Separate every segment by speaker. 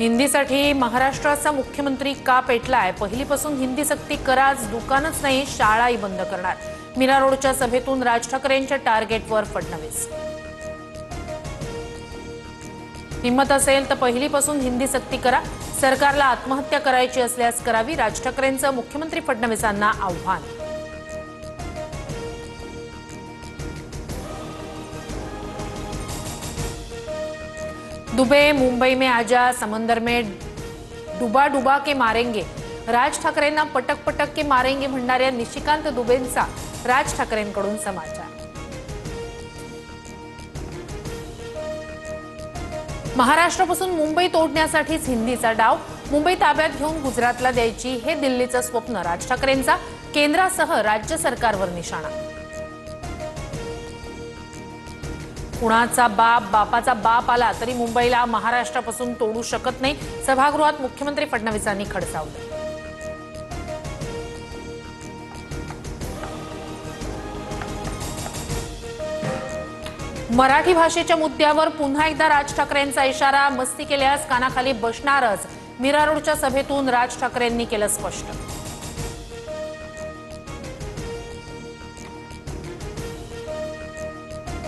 Speaker 1: हिंदीसाठी महाराष्ट्राचा मुख्यमंत्री का पेटलाय? पहिलीपासून हिंदी सक्ती कराच, दुकानच नाही शाळाही बंद करणार. मीरा रोडच्या सभेतून राज ठाकरेंच्या टार्गेटवर फडणवीस. हिम्मत असेल तर पहिलीपासून हिंदी सक्ती करा, सरकारला आत्महत्या करायची असल्यास करावी, राज ठाकरेंचं मुख्यमंत्री फडणवीसांना आव्हान. दुबे मुंबई में आजा, समंदर में डुबा डुबा के मारेंगे. राज ठाकरेंना पटक पटक के मारेंगे म्हणणाऱ्या निशिकांत दुबेंचा राज ठाकरेंकडून समाचार. महाराष्ट्रापासून मुंबई तोडण्यासाठीच हिंदीचा डाव. मुंबई ताब्यात घेऊन गुजरातला द्यायची हे दिल्लीचं स्वप्न. राज ठाकरेंचा केंद्रासह राज्य सरकारवर निशाणा. कुणाचा बाप बापाचा बाप आला तरी मुंबईला महाराष्ट्रापासून तोडू शकत नाही. सभागृहात मुख्यमंत्री फडणवीसांनी खडसावलं. मराठी भाषेच्या मुद्द्यावर पुन्हा एकदा राज ठाकरेंचा इशारा. मस्ती केल्यास कानाखाली बसणारच. मीरा रोडच्या सभेतून राज ठाकरेंनी केलं स्पष्ट.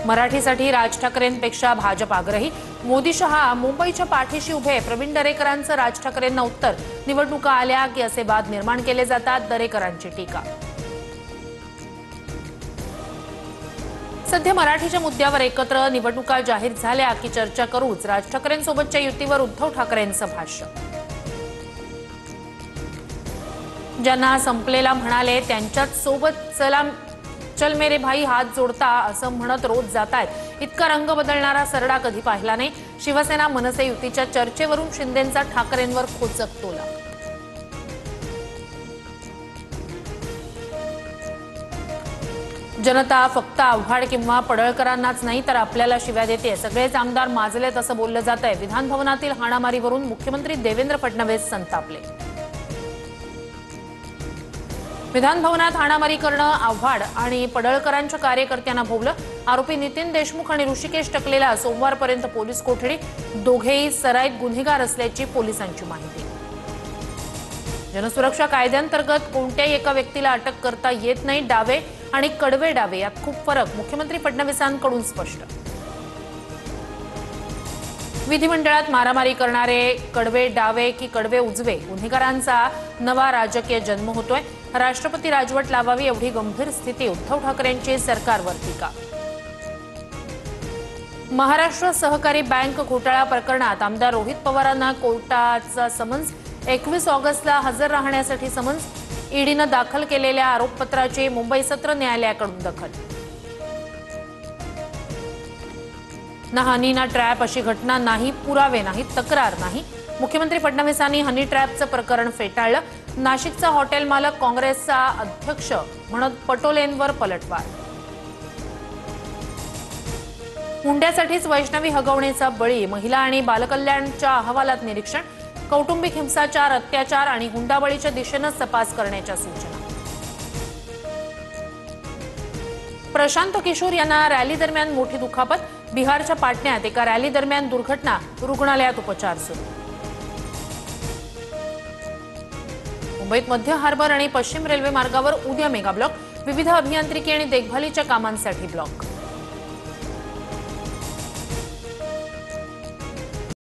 Speaker 1: मराठीसाठी राज ठाकरेंपेक्षा भाजप आग्रही. मोदी शहा मुंबईच्या पाठीशी उभे. प्रवीण दरेकरांचं राज ठाकरेंना उत्तर. निवडणुका आल्या की असे वाद निर्माण केले जातात, दरेकरांची टीका. सध्या मराठीच्या मुद्द्यावर एकत्र, निवडणुका जाहीर झाल्या की चर्चा करूच. राज ठाकरेंसोबतच्या युतीवर उद्धव ठाकरेंचं भाष्य. ज्यांना संपलेला म्हणाले त्यांच्याच सोबत चल मेरे भाई हात जोडता असं म्हणत रोज जातायत. इतका रंग बदलणारा सरडा कधी पाहिला नाही. शिवसेना मनसे युतीच्या चर्चेवरून शिंदेंचा ठाकरेंवर खोचक टोला. जनता फक्त आव्हाड किंवा पडळकरांनाच नाही तर आपल्याला शिव्या देते. सगळेच आमदार माजलेत असं बोललं जात आहे. विधान भवनातील हाणामारीवरून मुख्यमंत्री देवेंद्र फडणवीस संतापले. विधान भवनात हाणामारी करणं आव्हाड आणि पडळकरांच्या कार्यकर्त्यांना भोवलं. आरोपी नितीन देशमुख आणि ऋषिकेश टकलेला सोमवारपर्यंत पोलीस कोठडी. दोघेही सराईत गुन्हेगार असल्याची पोलिसांची माहिती. जनसुरक्षा कायद्यांतर्गत कोणत्याही एका व्यक्तीला अटक करता येत नाही. डावे आणि कडवे डावे यात खूप फरक. मुख्यमंत्री फडणवीसांकडून स्पष्ट. विधिमंडळात मारामारी करणारे कडवे डावे की कडवे उजवे, गुन्हेगारांचा नवा राजकीय जन्म होतोय. राष्ट्रपती राजवट लावावी एवढी गंभीर स्थिती. उद्धव ठाकरेंची सरकारवर टीका. महाराष्ट्र सहकारी बँक घोटाळा प्रकरणात आमदार रोहित पवारांना कोर्टाचा समन्स. 21 ऑगस्टला हजर राहण्यासाठी समन्स. ईडीनं दाखल केलेल्या आरोपपत्राची मुंबई सत्र न्यायालयाकडून दखल. ना हनी ना ट्रॅप अशी घटना नाही, पुरावे नाहीत, तक्रार नाही. मुख्यमंत्री फडणवीसांनी हनी ट्रॅपचं प्रकरण फेटाळलं. नाशिकचा हॉटेल मालक काँग्रेसचा अध्यक्ष म्हणत पटोलेंवर पलटवार. हुंड्यासाठीच वैष्णवी हगवणीचा बळी. महिला आणि बालकल्याणच्या अहवालात निरीक्षण. कौटुंबिक हिंसाचार, अत्याचार आणि हुंडाबळीच्या दिशेनं तपास करण्याच्या सूचना. प्रशांत किशोर यांना रॅली दरम्यान मोठी दुखापत. बिहारच्या पाटण्यात एका रॅली दरम्यान दुर्घटना. रुग्णालयात उपचार सुरू. मुंबईत मध्य हार्बर आणि पश्चिम रेल्वे मार्गावर उद्या मेगा ब्लॉक. विविध अभियांत्रिकी आणि देखभालीच्या कामांसाठी ब्लॉक.